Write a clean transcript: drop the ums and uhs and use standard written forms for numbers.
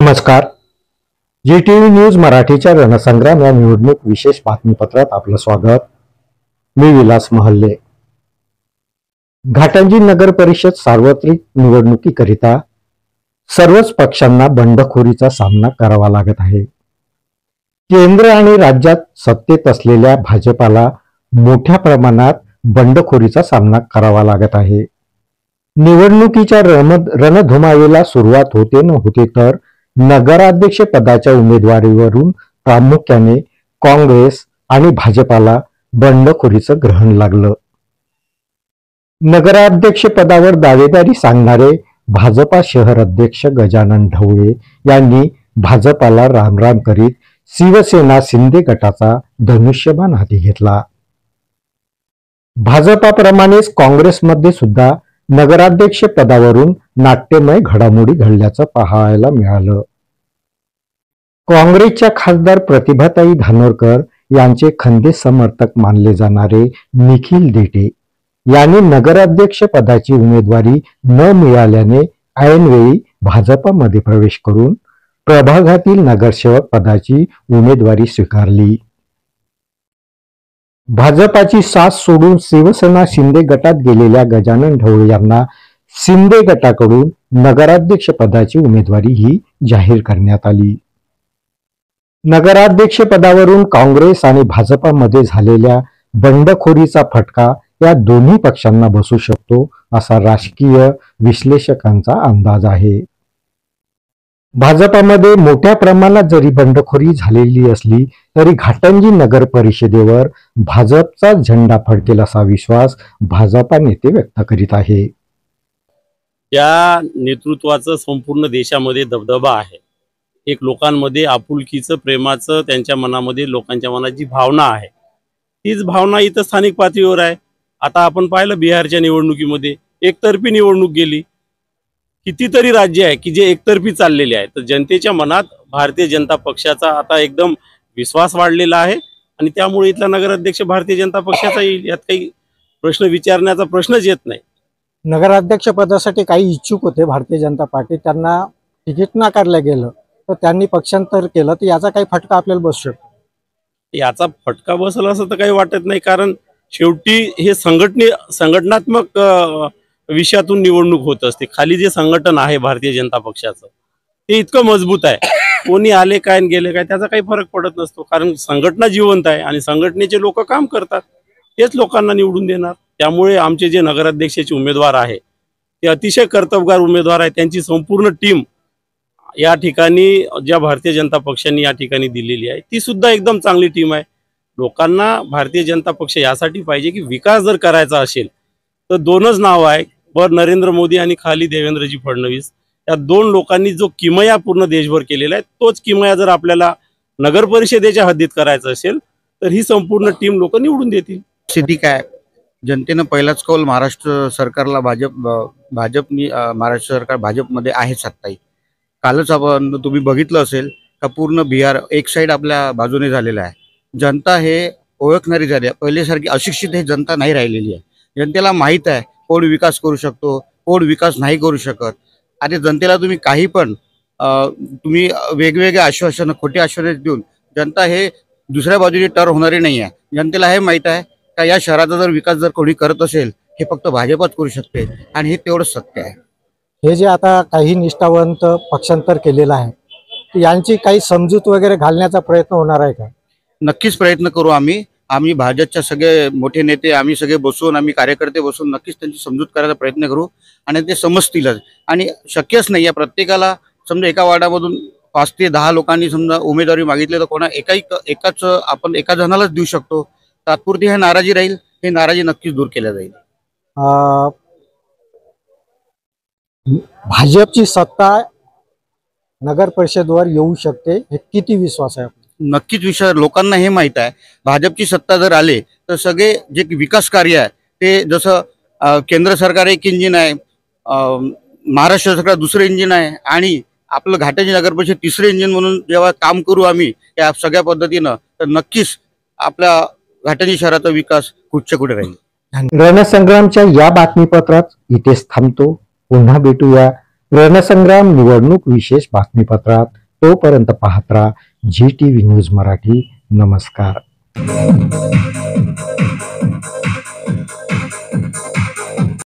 नमस्कार. जी-टीव्ही न्यूज मराठीच्या रणसंग्राम या निवडणूक विशेष बातमीपत्रात आपलं स्वागत. मी विलास महल्ले. घाटंजी नगर परिषद सार्वत्रिक निवडणुकीकरिता सर्वच पक्षांना बंडखोरीचा सामना करावा लागत आहे. केंद्र आणि राज्यात सत्तेत असलेल्या भाजपाला मोठ्या प्रमाणात बंडखोरीचा सामना करावा लागत आहे. निवडणुकीच्या रणधुमाळीला सुरुवात होते न होते तर नगराध्यक्ष पदाच्या उमेदवारीवरून प्रामुख्याने काँग्रेस आणि भाजपाला बंडखोरीचं ग्रहण लागलं. नगराध्यक्ष पदावर दावेदारी सांगणारे भाजपा शहर अध्यक्ष गजानन ढवळे यांनी भाजपाला रामराम करीत शिवसेना शिंदे गटाचा धनुष्यबाण हाती घेतला. भाजपाप्रमाणेच काँग्रेसमध्ये सुद्धा नगराध्यक्ष पदावरून नाट्यमय घडामोडी घडल्याचं पाहायला मिळालं. काँग्रेसच्या खासदार प्रतिभाताई धानोरकर यांचे खंदे समर्थक मानले जाणारे निखिल देठे यांनी नगराध्यक्ष पदाची उमेदवारी न मिळाल्याने ऐनवेळी भाजपामध्ये प्रवेश करून प्रभागातील नगरसेवक पदाची उमेदवारी स्वीकारली. भाजपाची साथ सोडून शिवसेना शिंदे गटात गेलेल्या गजानन ढवळे यांना शिंदे गटाकडून नगराध्यक्ष पदाची उमेदवारी ही जाहीर करण्यात आली. नगराध्यक्ष पदावरून काँग्रेस आणि भाजपामध्ये झालेल्या बंडखोरीचा फटका या दोन्ही पक्षांना बसू शकतो असा राजकीय विश्लेषकांचा अंदाज आहे. भाजपामध्ये मोठ्या प्रमाणात जरी बंडखोरी झालेली असली तरी घाटंजी नगर परिषदेवर भाजपचा झेंडा फडकेल असा विश्वास भाजपा नेते व्यक्त करीत आहे. या नेतृत्वाचं संपूर्ण देशामध्ये दबदबा आहे. एक लोकांमध्ये आपुलकीचं प्रेमाचं त्यांच्या मनामध्ये लोकांच्या मनात जी भावना आहे तीच भावना इथं स्थानिक पातळीवर आहे. आता आपण पाहिलं बिहारच्या निवडणुकीमध्ये एकतर्फी निवडणूक गेली. कितीतरी राज्य आहे की जे एकतर्फी चाललेले आहे. तर जनतेच्या मनात भारतीय जनता पक्षाचा आता एकदम विश्वास वाढलेला आहे आणि त्यामुळे इथला नगराध्यक्ष भारतीय जनता पक्षाचा येईल यात काही प्रश्न विचारण्याचा प्रश्नच येत नाही. नगराध्यक्ष पदासाठी काही इच्छुक होते भारतीय जनता पार्टी, त्यांना तिकीट नाकारलं गेलं तर त्यांनी पक्षांतर केलं, तर याचा काही फटका आपल्याला बसू शकतो? याचा फटका बसला असं तर काही वाटत नाही, कारण शेवटी हे संघटनात्मक विषयातून निवडणूक होत असते. खाली जे संघटन आहे भारतीय जनता पक्षाचं ते इतकं मजबूत आहे, कोणी आले काय गेले काय त्याचा काही फरक पडत नसतो, कारण संघटना जिवंत आहे आणि संघटनेचे लोक काम करतात, तेच लोकांना निवडून देणार. त्यामुळे आमचे जे नगराध्यक्षाचे उमेदवार आहे ते अतिशय कर्तबगार उमेदवार आहे. त्यांची संपूर्ण टीम या ठिकाणी ज्या भारतीय जनता पक्षाने या ठिकाणी दिलेली आहे ती सुद्धा एकदम चांगली टीम आहे. लोकांना भारतीय जनता पक्ष यासाठी पाहिजे की विकास जर करायचा असेल तर दोनच नाव आहे, वर नरेंद्र मोदी आणि खाली देवेंद्रजी फडणवीस. या दोन लोकांनी जो किमया पूर्ण देशभर केलेला आहे तोच किमया जर आपल्याला नगर परिषदेच्या हद्दीत करायचा असेल तर ही संपूर्ण टीम लोक निवडून देतील. स्थिती काय, जनतेनं पहिलाच कौल महाराष्ट्र सरकारला भाजपनी महाराष्ट्र सरकार भाजपमध्ये आहे सत्ताही. कालच आपण तुम्ही बघितलं असेल का पूर्ण बिहार एक साईड आपल्या बाजूने झालेला आहे. जनता हे ओळखणारी झाली आहे, पहिल्यासारखी अशिक्षित हे जनता नाही राहिलेली आहे. जनतेला माहीत आहे कोण विकास करू शकतो कोण विकास नाही करू शकत. आणि जनतेला तुम्ही काही पण तुम्ही वेगवेगळे आश्वासनं खोटे आश्वासन देऊन जनता हे दुसऱ्या बाजूने टर होणारी नाही आहे. जनतेला हे माहीत आहे का या शहराचा जर विकास जर कोणी करत असेल हे फक्त भाजपच करू शकते आणि हे तेवढंच सत्य आहे. हे जे आता काही निष्ठावंत पक्षांतर केलेलं आहे यांची काही समजूत वगैरे घालण्याचा प्रयत्न होणार आहे का? नक्कीच प्रयत्न करू आम्ही भाजपच्या सगळे मोठे नेते आम्ही सगळे बसून आम्ही कार्यकर्ते बसून नक्कीच त्यांची समजूत करायचा प्रयत्न करू आणि ते समजतीलच. आणि शक्यच नाही आहे प्रत्येकाला समजा एका वार्डामधून 5 ते 10 लोकांनी समजा उमेदवारी मागितली तर कोणा एकाच आपण एका जणालाच देऊ शकतो. तात्पुरती हे नाराजी राहील, हे नाराजी नक्कीच दूर केल्या जाईल. भाजपची सत्ता नगर परिषदेवर येऊ शकते हे किती विश्वास आहे? नक्कीच विषय लोकांना हे माहित आहे. भाजपची सत्ता जर आले तर सगळे जे विकास कार्य आहे ते जसं केंद्र सरकार एक इंजिन आहे, महाराष्ट्र सरकार दुसरं इंजिन आहे आणि आपलं घाटंजी नगर परिषद तिसरे इंजिन म्हणून जेव्हा काम करू आम्ही या सगळ्या पद्धतीनं तर नक्कीच आपल्या घाटंजी शहराचा विकास कुठच्या कुठे राहील. रणसंग्रामच्या या बातमीपत्रात इथेच थांबतो. पुन्हा भेटूया रणसंग्राम निवडणूक विशेष बातमीपत्रात. तोपर्यंत पाहत राहा GTV न्यूज मराठी. नमस्कार.